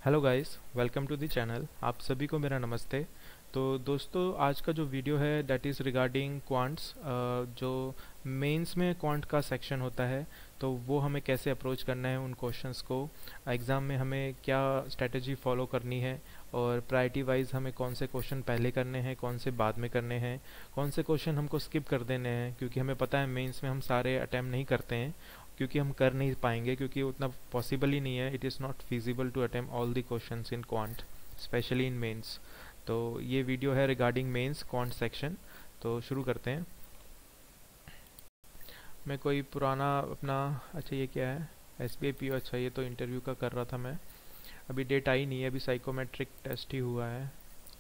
Hello guys, welcome to the channel. आप सभी को मेरा नमस्ते। तो दोस्तों, आज का जो वीडियो है दैट इज़ रिगार्डिंग क्वांट्स। जो मेंस में क्वांट का सेक्शन होता है, तो वो हमें कैसे अप्रोच करना है उन क्वेश्चंस को। एग्ज़ाम में हमें क्या स्ट्रेटजी फॉलो करनी है, और प्रायोरिटी वाइज हमें कौन से क्वेश्चन पहले करने हैं, कौन से बाद में करने हैं, कौन से क्वेश्चन हमको स्किप कर देने हैं, क्योंकि हमें पता है मेंस में हम सारे अटैम्प्ट नहीं करते हैं, क्योंकि हम कर नहीं पाएंगे, क्योंकि उतना पॉसिबल ही नहीं है। It is not feasible to attempt all the questions in quant, specially in mains. तो ये वीडियो है रिगार्डिंग मेंस क्वांट सेक्शन। तो शुरू करते हैं। मैं कोई पुराना अपना, अच्छा ये क्या है, S B I P O. अच्छा, ये तो इंटरव्यू का कर रहा था मैं। अभी डेट आई नहीं है, अभी साइकोमेट्रिक टेस्ट ही हुआ है।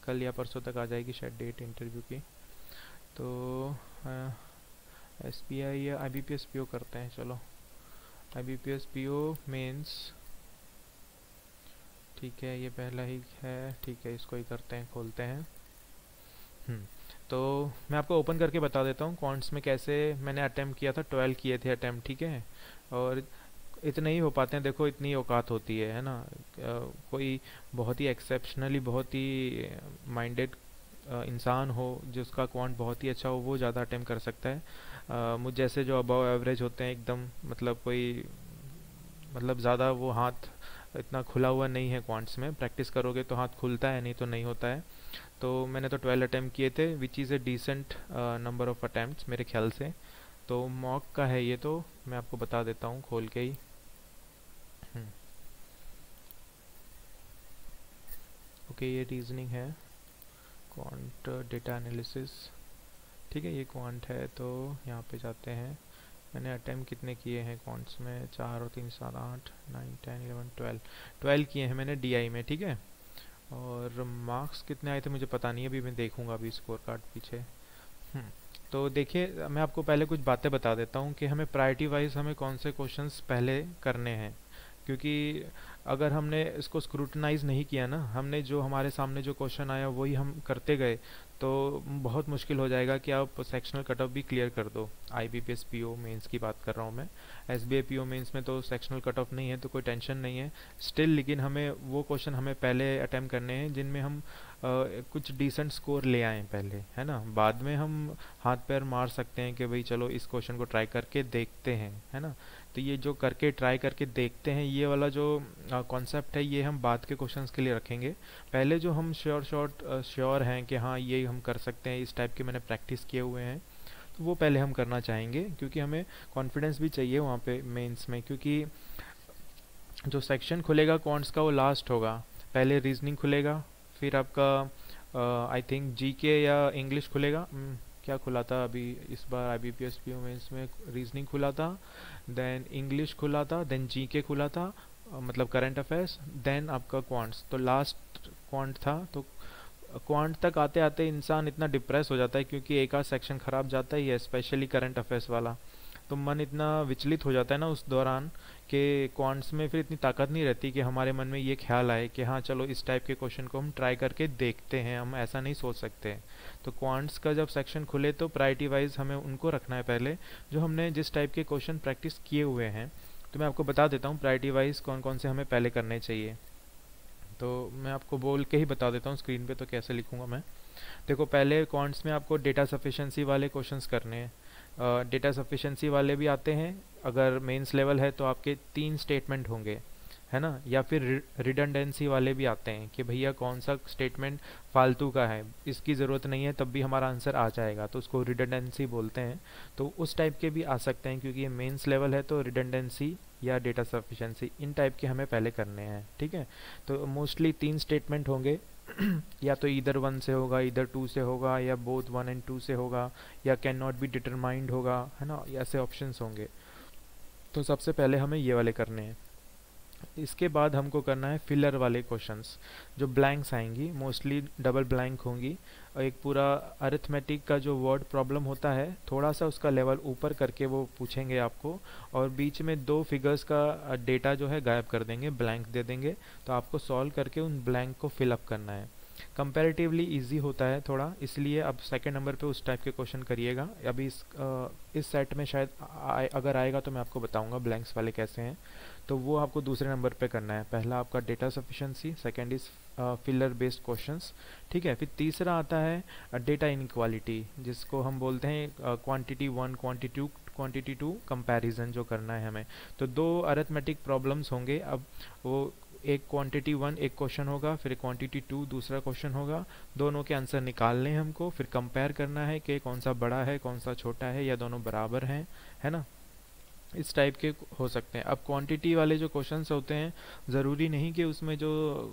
कल या परसों तक आ जाएगी शायद डेट इंटरव्यू की। तो एस बी आई या I B P S P O करते हैं। चलो, I B P S P O mains, ठीक है, ये पहला ही है। ठीक है, इसको ही करते हैं, खोलते हैं। तो मैं आपको ओपन करके बता देता हूँ क्वांट्स में कैसे मैंने अटेम्प्ट किया था। 12 किए थे अटेम्प्ट, ठीक है। और इतने ही हो पाते हैं, देखो इतनी औकात होती है ना। कोई बहुत ही एक्सेप्शनली, बहुत ही माइंडेड इंसान हो, जिसका क्वांट बहुत ही अच्छा हो, वो ज़्यादा अटेम्प्ट कर सकता है। मुझ जैसे जो अबव एवरेज होते हैं एकदम, मतलब कोई, मतलब ज़्यादा वो हाथ इतना खुला हुआ नहीं है क्वांट्स में। प्रैक्टिस करोगे तो हाथ खुलता है, नहीं तो नहीं होता है। तो मैंने तो 12 अटैम्प्ट किए थे, which is a decent number of attempts मेरे ख्याल से। तो मॉक का है ये, तो मैं आपको बता देता हूँ खोल के ही। ओके, ये रीजनिंग है, क्वांट डेटा एनालिसिस, ठीक है, ये क्वांट है। तो यहाँ पे जाते हैं। मैंने अटैम्प्ट कितने किए हैं क्वांट्स में, 4 और 3 7 8 9 10 11 12 12 किए हैं मैंने डीआई में, ठीक है। और मार्क्स कितने आए थे मुझे पता नहीं है, अभी मैं देखूंगा अभी स्कोर कार्ड पीछे। तो देखिए, मैं आपको पहले कुछ बातें बता देता हूँ कि हमें प्रायोरिटी वाइज हमें कौन से क्वेश्चंस पहले करने हैं। क्योंकि अगर हमने इसको स्क्रूटनाइज नहीं किया ना, हमने जो हमारे सामने जो क्वेश्चन आया वही हम करते गए, तो बहुत मुश्किल हो जाएगा कि आप सेक्शनल कट ऑफ भी क्लियर कर दो। I B P S P O mains की बात कर रहा हूँ मैं। S B I P O mains में तो सेक्शनल कट ऑफ नहीं है, तो कोई टेंशन नहीं है स्टिल। लेकिन हमें वो क्वेश्चन हमें पहले अटैम्प्ट करने हैं जिनमें हम कुछ डिसेंट स्कोर ले आए पहले, है ना। बाद में हम हाथ पैर मार सकते हैं कि भाई चलो इस क्वेश्चन को ट्राई करके देखते हैं, है ना। तो ये जो करके ट्राई करके देखते हैं, ये वाला जो कॉन्सेप्ट है, ये हम बाद के क्वेश्चंस के लिए रखेंगे। पहले जो हम श्योर हैं कि हाँ ये हम कर सकते हैं, इस टाइप के मैंने प्रैक्टिस किए हुए हैं, तो वो पहले हम करना चाहेंगे, क्योंकि हमें कॉन्फिडेंस भी चाहिए वहाँ पे मेंस में। क्योंकि जो सेक्शन खुलेगा क्वांट्स का वो लास्ट होगा। पहले रीजनिंग खुलेगा, फिर आपका आई थिंक जीके या इंग्लिश खुलेगा। क्या खुला था अभी इस बार I B P S P mains में? रीजनिंग खुला था, देन इंग्लिश खुला था, देन जीके खुला था, मतलब करंट अफेयर्स, देन आपका क्वांट्स। तो लास्ट क्वांट था। तो क्वांट तक आते आते इंसान इतना डिप्रेस हो जाता है, क्योंकि एक आध सेक्शन खराब जाता ही है, स्पेशली करंट अफेयर्स वाला। तो मन इतना विचलित हो जाता है ना उस दौरान, कि क्वांट्स में फिर इतनी ताकत नहीं रहती कि हमारे मन में ये ख्याल आए कि हाँ चलो इस टाइप के क्वेश्चन को हम ट्राई करके देखते हैं। हम ऐसा नहीं सोच सकते। तो क्वांट्स का जब सेक्शन खुले, तो प्रायोरिटी वाइज हमें उनको रखना है पहले, जो हमने जिस टाइप के क्वेश्चन प्रैक्टिस किए हुए हैं। तो मैं आपको बता देता हूँ प्रायोरिटी वाइज कौन कौन से हमें पहले करने चाहिए। तो मैं आपको बोल के ही बता देता हूँ स्क्रीन पे, तो कैसे लिखूँगा मैं। देखो, पहले क्वांट्स में आपको डेटा सफिशिएंसी वाले क्वेश्चंस करने हैं। डेटा सफिशिएंसी वाले भी आते हैं। अगर मेंस लेवल है तो आपके 3 स्टेटमेंट होंगे, है ना। या फिर रिडंडेंसी वाले भी आते हैं कि भैया कौन सा स्टेटमेंट फालतू का है, इसकी ज़रूरत नहीं है, तब भी हमारा आंसर आ जाएगा, तो उसको रिडंडेंसी बोलते हैं। तो उस टाइप के भी आ सकते हैं, क्योंकि ये मेंस लेवल है। तो रिडंडेंसी या डेटा सफिशिएंसी, इन टाइप के हमें पहले करने हैं, ठीक है। तो मोस्टली 3 स्टेटमेंट होंगे। या तो इधर 1 से होगा, इधर 2 से होगा, या बोथ 1 एंड 2 से होगा, या कैन नॉट बी डिटरमाइंड होगा, है ना। ऐसे ऑप्शंस होंगे। तो सबसे पहले हमें ये वाले करने हैं। इसके बाद हमको करना है फिलर वाले क्वेश्चंस, जो ब्लैंक्स आएंगी, मोस्टली डबल ब्लैंक होंगी। और एक पूरा अरिथमेटिक का जो वर्ड प्रॉब्लम होता है, थोड़ा सा उसका लेवल ऊपर करके वो पूछेंगे आपको, और बीच में 2 फिगर्स का डेटा जो है गायब कर देंगे, ब्लैंक दे देंगे। तो आपको सॉल्व करके उन ब्लैंक को फिलअप करना है। कंपैरेटिवली इजी होता है थोड़ा, इसलिए अब सेकंड नंबर पे उस टाइप के क्वेश्चन करिएगा। अभी इस सेट में शायद अगर आएगा तो मैं आपको बताऊंगा ब्लैंक्स वाले कैसे हैं। तो वो आपको दूसरे नंबर पे करना है। पहला आपका data sufficiency, second is filler based questions, ठीक है। फिर तीसरा आता है डेटा इनइक्वालिटी, जिसको हम बोलते हैं quantity one quantity two comparison जो करना है हमें। तो दो अरिथमेटिक प्रॉब्लम्स होंगे। अब वो एक क्वांटिटी वन एक क्वेश्चन होगा, फिर क्वांटिटी टू दूसरा क्वेश्चन होगा। दोनों के आंसर निकालने हैं हमको, फिर कंपेयर करना है कि कौन सा बड़ा है कौन सा छोटा है या दोनों बराबर हैं, है ना। इस टाइप के हो सकते हैं। अब क्वांटिटी वाले जो क्वेश्चंस होते हैं, ज़रूरी नहीं कि उसमें जो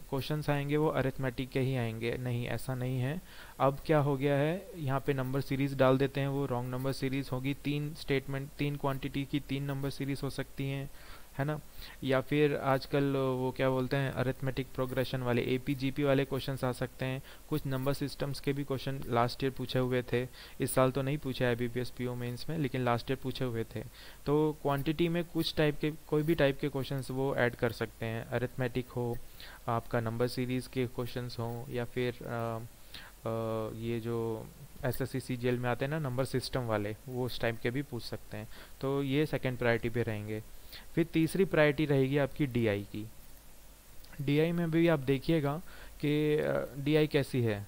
क्वेश्चंस आएंगे वो अरिथमेटिक के ही आएंगे, नहीं, ऐसा नहीं है। अब क्या हो गया है, यहाँ पे नंबर सीरीज डाल देते हैं, वो रॉन्ग नंबर सीरीज होगी। तीन स्टेटमेंट, तीन क्वांटिटी की तीन नंबर सीरीज हो सकती हैं, है ना। या फिर आजकल वो क्या बोलते हैं, अरिथमेटिक प्रोग्रेशन वाले एपीजीपी वाले क्वेश्चंस आ सकते हैं। कुछ नंबर सिस्टम्स के भी क्वेश्चन लास्ट ईयर पूछे हुए थे, इस साल तो नहीं पूछा है बीपीएस पीओ मेंस में, लेकिन लास्ट ईयर पूछे हुए थे। तो क्वांटिटी में कुछ टाइप के, कोई भी टाइप के क्वेश्चंस वो ऐड कर सकते हैं, अरिथमेटिक हो, आपका नंबर सीरीज के क्वेश्चंस हो, या फिर ये जो एसएससी सीजीएल में आते हैं ना नंबर सिस्टम वाले, वो उस टाइप के भी पूछ सकते हैं। तो ये सेकंड प्रायोरिटी पे रहेंगे। फिर तीसरी प्रायोरिटी रहेगी आपकी डीआई की। डीआई में भी आप देखिएगा कि डीआई कैसी है,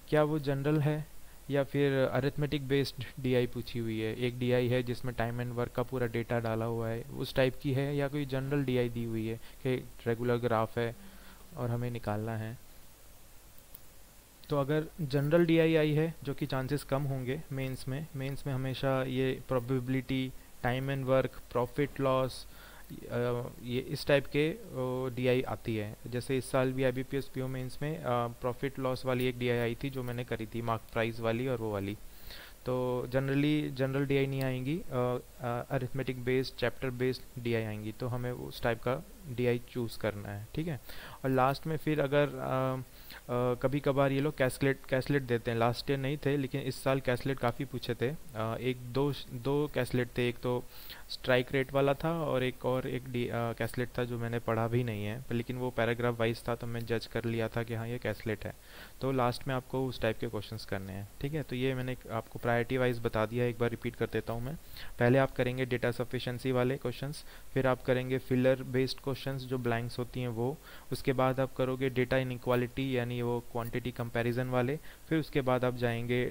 क्या वो जनरल है या फिर अरिथमेटिक बेस्ड डीआई पूछी हुई है। एक डीआई है जिसमें टाइम एंड वर्क का पूरा डेटा डाला हुआ है, उस टाइप की है, या कोई जनरल डीआई दी हुई है कि रेगुलर ग्राफ है और हमें निकालना है। तो अगर जनरल डीआई आई है, जो कि चांसेस कम होंगे मेंस में हमेशा ये probability, time and work, profit loss, ये इस टाइप के डीआई आती है। जैसे इस साल भी आईबीपीएस पीओ मेंस में प्रॉफिट लॉस वाली एक डीआई आई थी जो मैंने करी थी, मार्क प्राइस वाली और वो वाली। तो जनरली जनरल डीआई नहीं आएंगी, arithmetic based chapter based DI आएंगी, तो हमें उस टाइप का डीआई चूज़ करना है, ठीक है। और लास्ट में फिर अगर कभी कभार ये लोग कैसलेट देते हैं, लास्ट ईयर नहीं थे लेकिन इस साल कैसलेट काफ़ी पूछे थे। एक दो कैसलेट थे, एक तो स्ट्राइक रेट वाला था और एक कैसलेट था जो मैंने पढ़ा भी नहीं है, पर लेकिन वो पैराग्राफ वाइज था तो मैं जज कर लिया था कि हाँ ये कैसलेट है। तो लास्ट में आपको उस टाइप के क्वेश्चंस करने हैं, ठीक है। तो ये मैंने आपको प्रायोरिटी वाइज बता दिया, एक बार रिपीट कर देता हूँ मैं। पहले आप करेंगे डेटा सफिशिएंसी वाले क्वेश्चंस, फिर आप करेंगे फिलर बेस्ड क्वेश्चंस जो ब्लैंक्स होती हैं वो, उसके बाद आप करोगे डेटा इनइक्वालिटी यानी वो क्वांटिटी कंपैरिजन वाले, फिर उसके बाद आप जाएंगे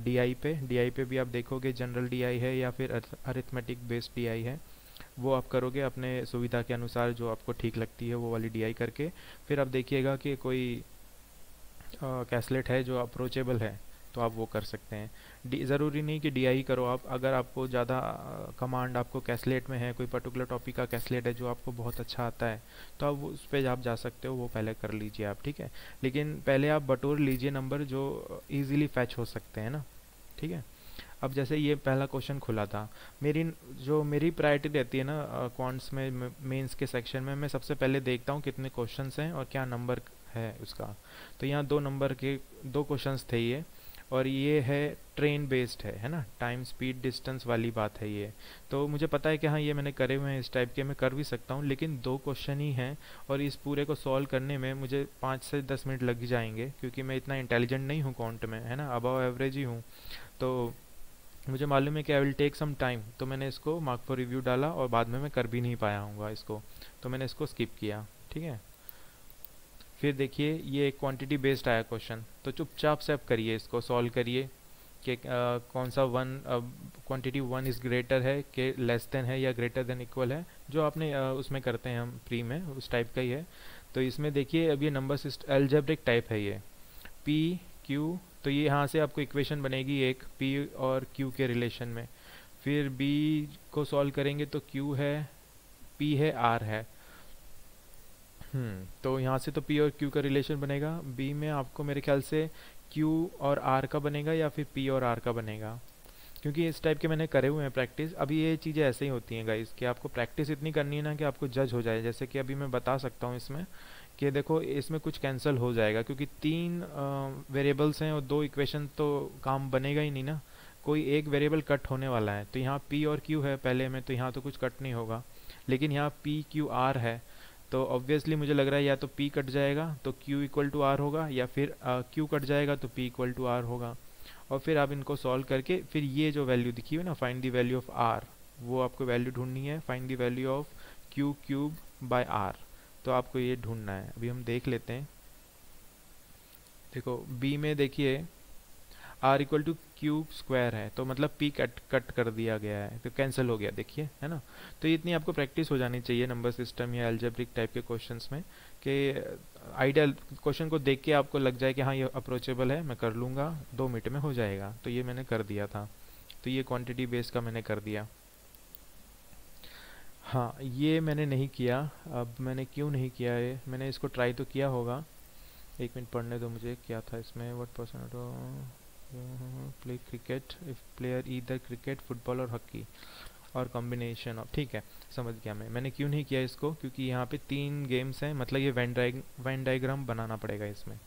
डीआई पे भी आप देखोगे जनरल डीआई है या फिर अरिथमेटिक बेस्ड डीआई है, वो आप करोगे अपने सुविधा के अनुसार, जो आपको ठीक लगती है वो वाली डीआई करके। फिर आप देखिएगा कि कोई कैसलेट है जो अप्रोचेबल है तो आप वो कर सकते हैं। ज़रूरी नहीं कि डीआई करो आप, अगर आपको ज़्यादा कमांड आपको कैसलेट में है, कोई पर्टिकुलर टॉपिक का कैसलेट है जो आपको बहुत अच्छा आता है, तो आप उस पर आप जा सकते हो, वो पहले कर लीजिए आप, ठीक है। लेकिन पहले आप बटोर लीजिए नंबर जो ईजिली फैच हो सकते हैं ना, ठीक है। अब जैसे ये पहला क्वेश्चन खुला था, मेरी प्रायोरिटी रहती है ना क्वांट्स में, मेंस के सेक्शन में मैं सबसे पहले देखता हूँ कितने क्वेश्चंस हैं और क्या नंबर है उसका। तो यहाँ दो नंबर के दो क्वेश्चंस थे ये, और ये है ट्रेन बेस्ड है ना, टाइम स्पीड डिस्टेंस वाली बात है ये। तो मुझे पता है कि हाँ ये मैंने करे हुए हैं, इस टाइप के मैं कर भी सकता हूँ, लेकिन दो क्वेश्चन ही हैं और इस पूरे को सॉल्व करने में मुझे 5 से 10 मिनट लग जाएंगे, क्योंकि मैं इतना इंटेलिजेंट नहीं हूँ क्वांट में, है ना, अबव एवरेज ही हूँ। तो मुझे मालूम है कि I will take some time, तो मैंने इसको मार्क फॉर रिव्यू डाला और बाद में मैं कर भी नहीं पाया हूँ इसको, तो मैंने इसको स्किप किया, ठीक है। फिर देखिए ये एक क्वांटिटी बेस्ड आया क्वेश्चन, तो चुपचाप से आप करिए, इसको सॉल्व करिए कि कौन सा क्वांटिटी वन इज़ ग्रेटर है कि लेस देन है या ग्रेटर देन इक्वल है, जो आपने उसमें करते हैं हम प्री में, उस टाइप का ही है। तो इसमें देखिए अब ये नंबर सिस्टम एल्जेब्रिक टाइप है ये, पी क्यू, तो ये यहाँ से आपको इक्वेशन बनेगी एक पी और क्यू के रिलेशन में। फिर बी को सॉल्व करेंगे तो क्यू है, पी है, आर है। तो यहाँ से तो पी और क्यू का रिलेशन बनेगा, बी में आपको मेरे ख्याल से क्यू और आर का बनेगा या फिर पी और आर का बनेगा, क्योंकि इस टाइप के मैंने करे हुए हैं प्रैक्टिस। अभी ये चीज़ें ऐसे ही होती हैं गाइस कि आपको प्रैक्टिस इतनी करनी है ना कि आपको जज हो जाए। जैसे कि अभी मैं बता सकता हूँ इसमें कि देखो इसमें कुछ कैंसिल हो जाएगा, क्योंकि तीन वेरिएबल्स हैं और दो इक्वेशन, तो काम बनेगा ही नहीं ना, कोई एक वेरिएबल कट होने वाला है। तो यहाँ पी और क्यू है पहले में, तो यहाँ तो कुछ कट नहीं होगा, लेकिन यहाँ पी क्यू आर है, तो ऑब्वियसली मुझे लग रहा है या तो p कट जाएगा तो q इक्वल टू आर होगा, या फिर q कट जाएगा तो p इक्वल टू आर होगा। और फिर आप इनको सॉल्व करके फिर ये जो वैल्यू दिखी हुई ना, find the value of r, वो आपको वैल्यू ढूंढनी है, find the value of q cube by r, तो आपको ये ढूंढना है। अभी हम देख लेते हैं। देखो बी में देखिए r equal to cube square है, तो मतलब पी कट कट कर दिया गया है, तो कैंसिल हो गया, देखिए, है ना। तो इतनी आपको प्रैक्टिस हो जानी चाहिए नंबर सिस्टम या अलजेब्रिक टाइप के क्वेश्चंस में, कि आइडियल क्वेश्चन को देख के आपको लग जाए कि हाँ ये अप्रोचेबल है, मैं कर लूँगा, 2 मिनट में हो जाएगा। तो ये मैंने कर दिया था। तो ये क्वांटिटी बेस का मैंने कर दिया। हाँ ये मैंने नहीं किया। अब मैंने क्यों नहीं किया है, मैंने इसको ट्राई तो किया होगा। एक मिनट पढ़ने दो मुझे, क्या था इसमें। What percent play cricket if player either cricket football और हॉकी और कॉम्बिनेशन ऑफ, ठीक है समझ गया मैंने क्यों नहीं किया इसको, क्योंकि यहाँ पे 3 गेम्स हैं, मतलब ये वेन डायग्राम बनाना पड़ेगा इसमें,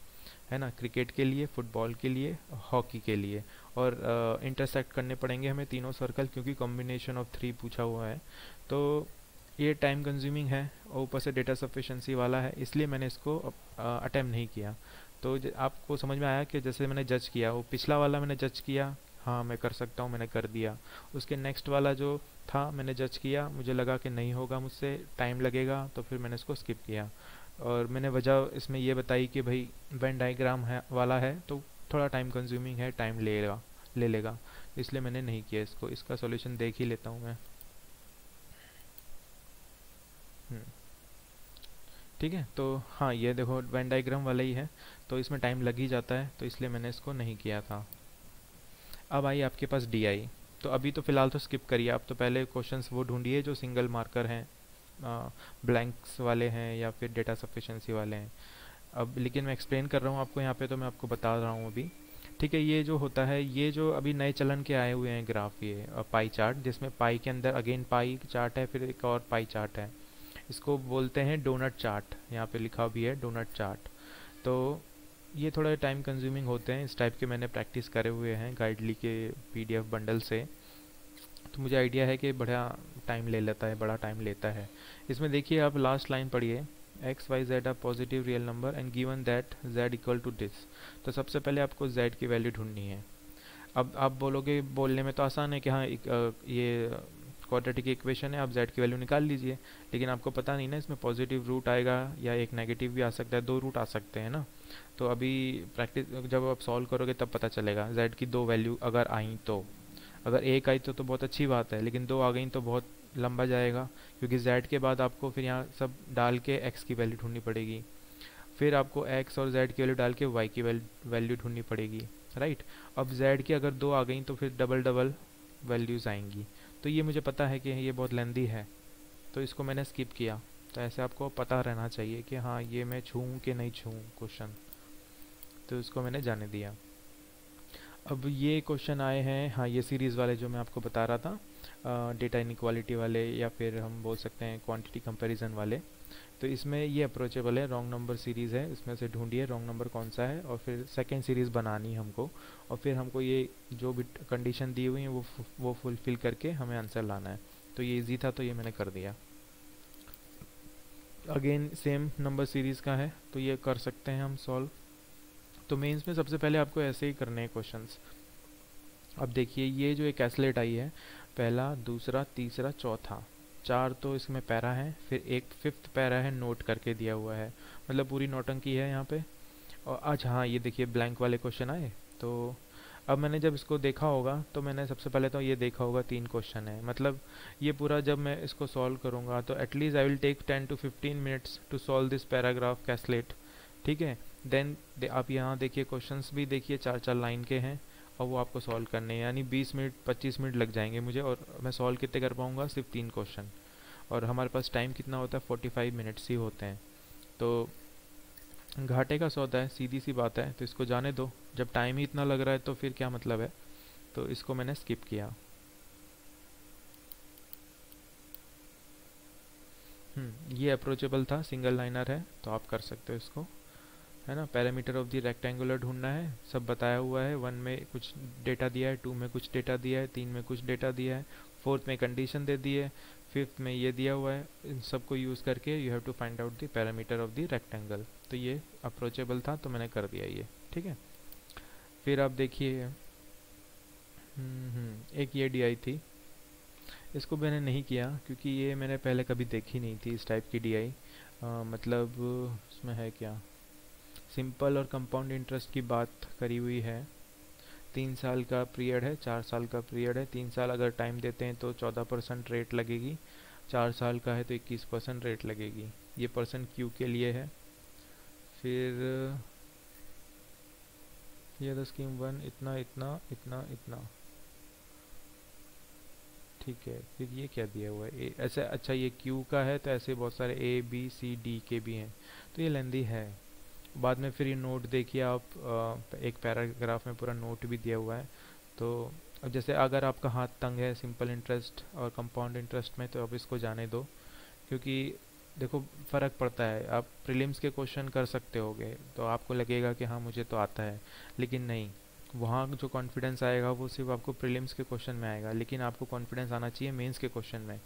है ना। क्रिकेट के लिए, फुटबॉल के लिए, हॉकी के लिए, और इंटरसेक्ट करने पड़ेंगे हमें तीनों सर्कल, क्योंकि कॉम्बिनेशन ऑफ 3 पूछा हुआ है। तो ये टाइम कंज्यूमिंग है और ऊपर से डेटा सफिशेंसी वाला है, इसलिए मैंने इसको अटेम्प्ट नहीं किया। तो आपको समझ में आया कि जैसे मैंने जज किया, वो पिछला वाला मैंने जज किया, हाँ मैं कर सकता हूँ, मैंने कर दिया। उसके नेक्स्ट वाला जो था मैंने जज किया, मुझे लगा कि नहीं होगा मुझसे, टाइम लगेगा, तो फिर मैंने इसको स्किप किया। और मैंने वजह इसमें ये बताई कि भाई वेन डायग्राम है वाला है तो थोड़ा टाइम कंज्यूमिंग है, टाइम ले लेगा, इसलिए मैंने नहीं किया इसको। इसका सॉल्यूशन देख ही लेता हूँ मैं। हम्म, ठीक है। तो हाँ ये देखो वेन डायग्राम वाला ही है, तो इसमें टाइम लग ही जाता है, तो इसलिए मैंने इसको नहीं किया था। अब आई आपके पास डी आई। तो अभी तो फ़िलहाल तो स्किप करिए, आप तो पहले क्वेश्चंस वो ढूंढिए जो सिंगल मार्कर हैं, ब्लैंक्स वाले हैं या फिर डेटा सफिशेंसी वाले हैं। अब लेकिन मैं एक्सप्लेन कर रहा हूँ आपको यहाँ पे, तो मैं आपको बता रहा हूँ अभी। ठीक है, ये जो होता है, ये जो अभी नए चलन के आए हुए हैं ग्राफ, ये पाई चार्ट, जिसमें पाई के अंदर अगेन पाई चार्ट है, फिर एक और पाई चार्ट है। इसको बोलते हैं डोनट चार्ट, यहाँ पे लिखा भी है डोनट चार्ट। तो ये थोड़ा टाइम कंज्यूमिंग होते हैं, इस टाइप के मैंने प्रैक्टिस करे हुए हैं गाइडली के पीडीएफ बंडल से, तो मुझे आइडिया है कि बड़ा टाइम ले लेता है, बड़ा टाइम लेता है। इसमें देखिए आप लास्ट लाइन पढ़िए, x y z are positive real number and given that z equal to this. तो सबसे पहले आपको जेड की वैल्यू ढूंढनी है। अब आप बोलोगे, बोलने में तो आसान है कि हाँ ये क्वाड्रेटिक इक्वेशन है, आप जेड की वैल्यू निकाल लीजिए, लेकिन आपको पता नहीं ना इसमें पॉजिटिव रूट आएगा या एक नेगेटिव भी आ सकता है, 2 रूट आ सकते हैं ना। तो अभी प्रैक्टिस जब आप सॉल्व करोगे तब पता चलेगा जेड की 2 वैल्यू अगर आई तो। अगर एक आई तो बहुत अच्छी बात है, लेकिन 2 आ गई तो बहुत लंबा जाएगा, क्योंकि जेड के बाद आपको फिर यहाँ सब डाल के एक्स की वैल्यू ढूंढनी पड़ेगी, फिर आपको एक्स और जेड की वैल्यू डाल के वाई की वैल्यू ढूंढनी पड़ेगी, राइट। अब जेड की अगर 2 आ गई तो फिर डबल डबल वैल्यूज़ आएंगी। तो ये मुझे पता है कि ये बहुत लेंदी है, तो इसको मैंने स्किप किया। तो ऐसे आपको पता रहना चाहिए कि हाँ ये मैं छूँ कि नहीं छूँ क्वेश्चन, तो इसको मैंने जाने दिया। अब ये क्वेश्चन आए हैं, हाँ ये सीरीज़ वाले जो मैं आपको बता रहा था, डेटा इनइक्वालिटी वाले, या फिर हम बोल सकते हैं क्वांटिटी कंपैरिजन वाले। तो इसमें ये अप्रोचेबल है, रॉन्ग नंबर सीरीज़ है, इसमें से ढूंढिए रॉन्ग नंबर कौन सा है, और फिर सेकेंड सीरीज़ बनानी है हमको, और फिर हमको ये जो भी कंडीशन दी हुई है वो फुलफिल करके हमें आंसर लाना है। तो ये इजी था, तो ये मैंने कर दिया। अगेन सेम नंबर सीरीज़ का है, तो ये कर सकते हैं हम सॉल्व। तो मेंस में सबसे पहले आपको ऐसे ही करने हैं क्वेश्चंस। अब देखिए ये जो एक कैसलेट आई है, पहला, दूसरा, तीसरा, चौथा, 4 तो इसमें पैरा है, फिर एक फिफ्थ पैरा है नोट करके दिया हुआ है, मतलब पूरी नौटंकी है यहाँ पे। और आज हाँ ये देखिए ब्लैंक वाले क्वेश्चन आए। तो अब मैंने जब इसको देखा होगा तो मैंने सबसे पहले तो ये देखा होगा 3 क्वेश्चन है, मतलब ये पूरा जब मैं इसको सॉल्व करूँगा तो at least I will take 10 to 15 minutes to solve this paragraph caselet, ठीक है। देन आप यहाँ देखिए क्वेश्चंस भी देखिए 4-4 लाइन के हैं, और वो आपको सॉल्व करने हैं, यानी 20 मिनट 25 मिनट लग जाएंगे मुझे, और मैं सॉल्व कितने कर पाऊँगा, सिर्फ 3 क्वेश्चन। और हमारे पास टाइम कितना होता है, 45 मिनट्स ही होते हैं। तो घाटे का सौदा है, सीधी सी बात है, तो इसको जाने दो, जब टाइम ही इतना लग रहा है तो फिर क्या मतलब है। तो इसको मैंने स्किप किया। ये अप्रोचेबल था, सिंगल लाइनर है, तो आप कर सकते हो इसको, है ना। पैरामीटर ऑफ द रेक्टेंगुलर ढूंढना है, सब बताया हुआ है, 1 में कुछ डेटा दिया है, 2 में कुछ डेटा दिया है, 3 में कुछ डेटा दिया है, 4th में कंडीशन दे दी है, 5th में ये दिया हुआ है। इन सब को यूज़ करके you have to find out the parameter of the rectangle. तो ये अप्रोचेबल था, तो मैंने कर दिया ये, ठीक है। फिर आप देखिए एक ये डी आई थी, इसको मैंने नहीं किया क्योंकि ये मैंने पहले कभी देखी नहीं थी इस टाइप की डीआई। मतलब इसमें है क्या, सिंपल और कंपाउंड इंटरेस्ट की बात करी हुई है। 3 साल का पीरियड है, 4 साल का पीरियड है। 3 साल अगर टाइम देते हैं तो 14% रेट लगेगी, 4 साल का है तो 21% रेट लगेगी। ये परसेंट क्यू के लिए है। फिर ये द स्कीम वन इतना इतना इतना इतना, ठीक है। फिर ये क्या दिया हुआ है ऐसे, अच्छा ये क्यू का है तो ऐसे बहुत सारे ए बी सी डी के भी हैं, तो ये लेंदी है। बाद में फिर ये नोट देखिए आप, एक पैराग्राफ में पूरा नोट भी दिया हुआ है। तो अब जैसे अगर आपका हाथ तंग है सिंपल इंटरेस्ट और कंपाउंड इंटरेस्ट में तो आप इसको जाने दो, क्योंकि देखो फ़र्क पड़ता है। आप प्रीलिम्स के क्वेश्चन कर सकते होगे तो आपको लगेगा कि हाँ मुझे तो आता है, लेकिन नहीं, वहाँ जो कॉन्फिडेंस आएगा वो सिर्फ आपको प्रीलिम्स के क्वेश्चन में आएगा, लेकिन आपको कॉन्फिडेंस आना चाहिए मेंस के क्वेश्चन में।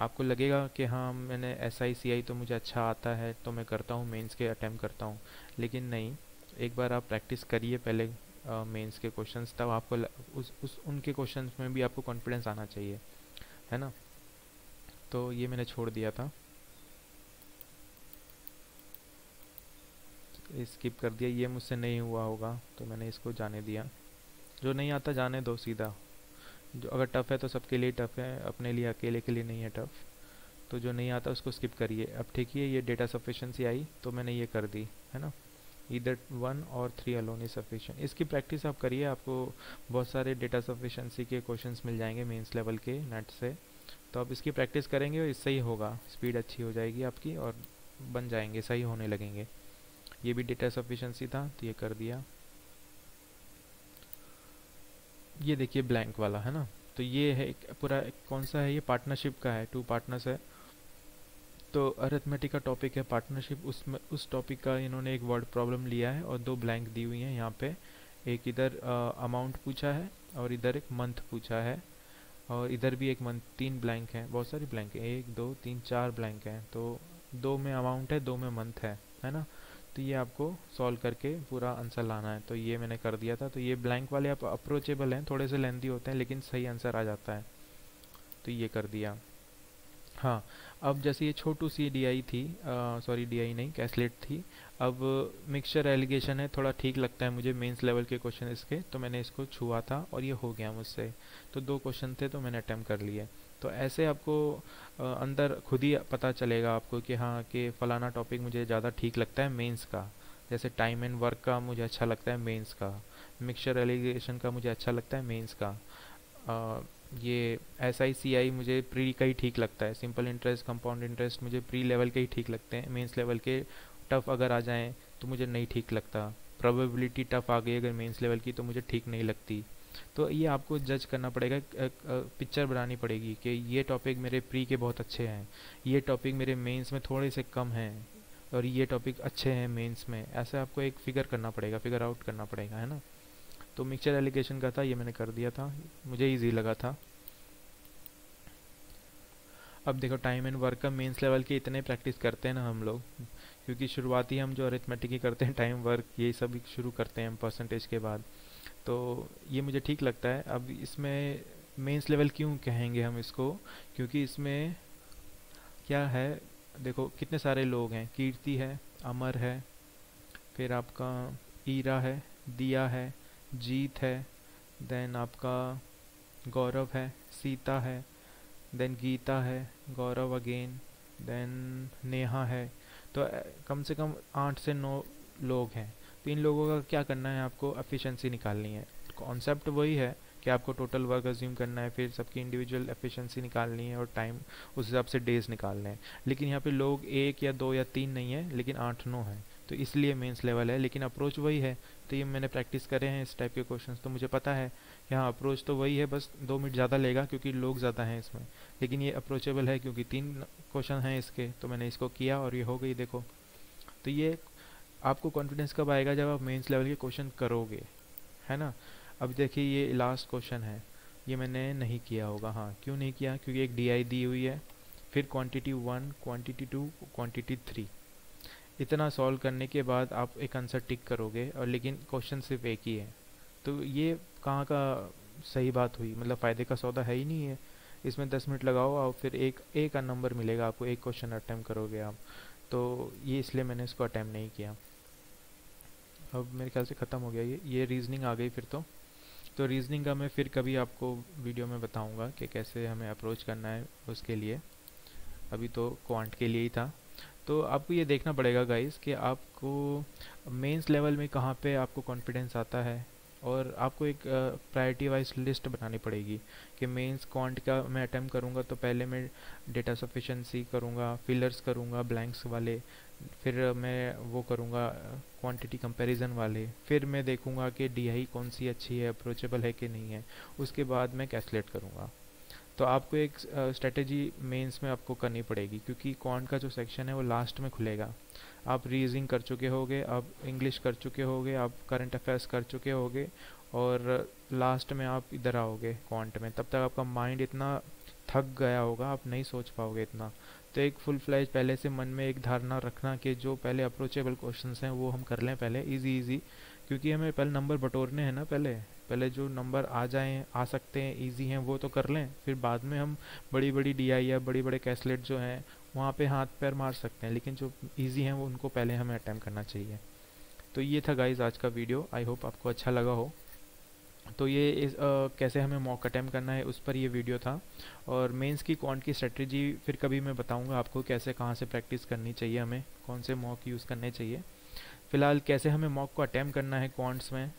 आपको लगेगा कि हाँ मैंने एस आई सी आई तो मुझे अच्छा आता है तो मैं करता हूँ, मेंस के अटैम्प्ट करता हूँ, लेकिन नहीं। एक बार आप प्रैक्टिस करिए पहले मेंस के क्वेश्चंस, तब आपको उस उनके क्वेश्चंस में भी आपको कॉन्फिडेंस आना चाहिए, है ना। तो ये मैंने छोड़ दिया था, स्किप कर दिया। ये मुझसे नहीं हुआ होगा तो मैंने इसको जाने दिया। जो नहीं आता जाने दो सीधा। जो अगर टफ़ है तो सबके लिए टफ़ है, अपने लिए अकेले के लिए नहीं है टफ़। तो जो नहीं आता उसको स्किप करिए। अब ठीक है, ये डेटा सफिशिएंसी आई तो मैंने ये कर दी, है ना। इधर 1 और 3 अलोन इज सफिशिएंट। इसकी प्रैक्टिस आप करिए, आपको बहुत सारे डेटा सफिशिएंसी के क्वेश्चंस मिल जाएंगे मेंस लेवल के नेट से। तो आप इसकी प्रैक्टिस करेंगे और इससे ही होगा, स्पीड अच्छी हो जाएगी आपकी और बन जाएंगे, सही होने लगेंगे। ये भी डेटा सफिशिएंसी था तो ये कर दिया। ये देखिए ब्लैंक वाला, है ना। तो ये है एक पूरा कौन सा है, ये पार्टनरशिप का है, 2 पार्टनर्स है। तो अरिथमेटिक का टॉपिक है पार्टनरशिप, उसमें उस टॉपिक का इन्होंने एक वर्ड प्रॉब्लम लिया है और 2 ब्लैंक दी हुई हैं यहाँ पे। एक इधर अमाउंट पूछा है और इधर एक मंथ पूछा है, और इधर भी एक मंथ। 3 ब्लैंक हैं, बहुत सारी ब्लैंक है, 1 2 3 4 ब्लैंक हैं। तो 2 में अमाउंट है, 2 में मंथ है ना। तो ये आपको सॉल्व करके पूरा आंसर लाना है। तो ये मैंने कर दिया था। तो ये ब्लैंक वाले आप अप्रोचेबल हैं, थोड़े से लेंथी होते हैं लेकिन सही आंसर आ जाता है। तो ये कर दिया। हाँ, अब जैसे ये छोटू सी डीआई थी, सॉरी डीआई नहीं कैसलेट थी। अब मिक्सचर एलिगेशन है, थोड़ा ठीक लगता है मुझे मेंस लेवल के क्वेश्चन इसके, तो मैंने इसको छुआ था और ये हो गया मुझसे। तो 2 क्वेश्चन थे तो मैंने अटेम्प्ट कर लिए। तो ऐसे आपको अंदर खुद ही पता चलेगा आपको कि हाँ कि फ़लाना टॉपिक मुझे ज़्यादा ठीक लगता है मेंस का। जैसे टाइम एंड वर्क का मुझे अच्छा लगता है मेंस का, मिक्सचर एलिगेशन का मुझे अच्छा लगता है मेंस का। ये एस आई सी आई मुझे प्री का ही ठीक लगता है, सिंपल इंटरेस्ट कंपाउंड इंटरेस्ट मुझे प्री लेवल के ही ठीक लगते हैं, मेंस लेवल के टफ़ अगर आ जाएं तो मुझे नहीं ठीक लगता। प्रोबेबिलिटी टफ़ आ गई अगर मेंस लेवल की तो मुझे ठीक नहीं लगती। तो ये आपको जज करना पड़ेगा, पिक्चर बनानी पड़ेगी कि ये टॉपिक मेरे प्री के बहुत अच्छे हैं, ये टॉपिक मेरे मेंस में थोड़े से कम हैं, और ये टॉपिक अच्छे हैं मेंस में। ऐसे आपको एक फिगर करना पड़ेगा, फिगर आउट करना पड़ेगा, है ना। तो मिक्सचर एलिगेशन का था, ये मैंने कर दिया था, मुझे ईजी लगा था। अब देखो टाइम एंड वर्क का मेंस लेवल के इतने प्रैक्टिस करते हैं ना हम लोग, क्योंकि शुरुआती हम जो अरिथमेटिक ही करते हैं, टाइम वर्क ये सब शुरू करते हैं हम परसेंटेज के बाद। तो ये मुझे ठीक लगता है। अब इसमें मेंस लेवल क्यों कहेंगे हम इसको, क्योंकि इसमें क्या है, देखो कितने सारे लोग हैं, कीर्ति है, अमर है, फिर आपका ईरा है, दिया है, जीत है, देन आपका गौरव है, सीता है, देन गीता है, गौरव अगेन, देन नेहा है। तो कम से कम 8 से 9 लोग हैं। तो इन लोगों का क्या करना है, आपको एफिशिएंसी निकालनी है। कॉन्सेप्ट वही है कि आपको टोटल वर्क अज्यूम करना है, फिर सबकी इंडिविजुअल एफिशिएंसी निकालनी है और टाइम उस हिसाब से डेज निकालने हैं। लेकिन यहाँ पे लोग 1 या 2 या 3 नहीं है, लेकिन 8-9 हैं, तो इसलिए मेंस लेवल है, लेकिन अप्रोच वही है। तो ये मैंने प्रैक्टिस करे हैं इस टाइप के क्वेश्चंस, तो मुझे पता है यहाँ अप्रोच तो वही है, बस 2 मिनट ज़्यादा लेगा क्योंकि लोग ज़्यादा हैं इसमें। लेकिन ये अप्रोचेबल है क्योंकि 3 क्वेश्चन हैं इसके, तो मैंने इसको किया और ये हो गई, देखो। तो ये आपको कॉन्फिडेंस कब आएगा, जब आप मेंस लेवल के क्वेश्चन करोगे, है ना। अब देखिए ये लास्ट क्वेश्चन है, ये मैंने नहीं किया होगा। हाँ, क्यों नहीं किया, क्योंकि एक डीआई दी हुई है, फिर क्वांटिटी 1, क्वांटिटी 2, क्वांटिटी 3। इतना सॉल्व करने के बाद आप एक आंसर टिक करोगे, और लेकिन क्वेश्चन सिर्फ एक ही है। तो ये कहाँ का सही बात हुई, मतलब फ़ायदे का सौदा है ही नहीं है। इसमें 10 मिनट लगाओ और फिर एक एक नंबर मिलेगा आपको, एक क्वेश्चन अटैम्प्ट करोगे आप। तो ये इसलिए मैंने इसको अटैम्प्ट नहीं किया। अब मेरे ख्याल से ख़त्म हो गया ये रीजनिंग आ गई फिर तो रीजनिंग का मैं फिर कभी आपको वीडियो में बताऊंगा कि कैसे हमें अप्रोच करना है उसके लिए। अभी तो क्वांट के लिए ही था। तो आपको ये देखना पड़ेगा गाइस कि आपको मेंस लेवल में कहाँ पे आपको कॉन्फिडेंस आता है, और आपको एक प्रायोरिटी वाइज लिस्ट बनानी पड़ेगी कि मेंस क्वांट का मैं अटेम्प्ट करूँगा तो पहले मैं डेटा सफिशिएंसी करूँगा, फिलर्स करूँगा ब्लैंक्स वाले, फिर मैं वो करूँगा क्वांटिटी कंपैरिजन वाले, फिर मैं देखूँगा कि डीआई कौन सी अच्छी है, अप्रोचेबल है कि नहीं है, उसके बाद मैं कैलकुलेट करूँगा। तो आपको एक स्ट्रेटेजी मेंस में आपको करनी पड़ेगी, क्योंकि क्वांट का जो सेक्शन है वो लास्ट में खुलेगा। आप रीजनिंग कर चुके होगे, आप इंग्लिश कर चुके होगे, आप करंट अफेयर्स कर चुके होगे, और लास्ट में आप इधर आओगे क्वांट में, तब तक आपका माइंड इतना थक गया होगा, आप नहीं सोच पाओगे इतना। तो एक फुल फ्लैज पहले से मन में एक धारणा रखना कि जो पहले अप्रोचेबल क्वेश्चंस हैं वो हम कर लें पहले, इजी इजी, क्योंकि हमें पहले नंबर बटोरने हैं ना, पहले पहले जो नंबर आ जाएं, आ सकते हैं, इजी हैं, वो तो कर लें, फिर बाद में हम बड़ी बड़ी डीआई या बड़ी बड़े कैसलेट जो हैं वहाँ पे हाथ पैर मार सकते हैं, लेकिन जो इजी हैं वो उनको पहले हमें अटैम्प्ट करना चाहिए। तो ये था गाइज आज का वीडियो, आई होप आपको अच्छा लगा हो। तो ये कैसे हमें मॉक अटैम्प्ट करना है उस पर ये वीडियो था। और मेंस की क्वांट की स्ट्रेटजी फिर कभी मैं बताऊंगा आपको, कैसे कहाँ से प्रैक्टिस करनी चाहिए, हमें कौन से मॉक यूज़ करने चाहिए। फ़िलहाल कैसे हमें मॉक को अटैम्प्ट करना है क्वांट्स में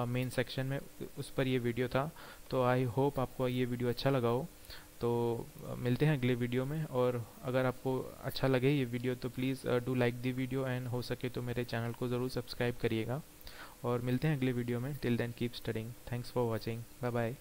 मेन सेक्शन में, उस पर ये वीडियो था। तो आई होप आपको ये वीडियो अच्छा लगा हो। तो मिलते हैं अगले वीडियो में, और अगर आपको अच्छा लगे ये वीडियो तो please do like the video, and हो सके तो मेरे चैनल को ज़रूर सब्सक्राइब करिएगा। और मिलते हैं अगले वीडियो में। Till then keep studying. Thanks for watching. Bye bye.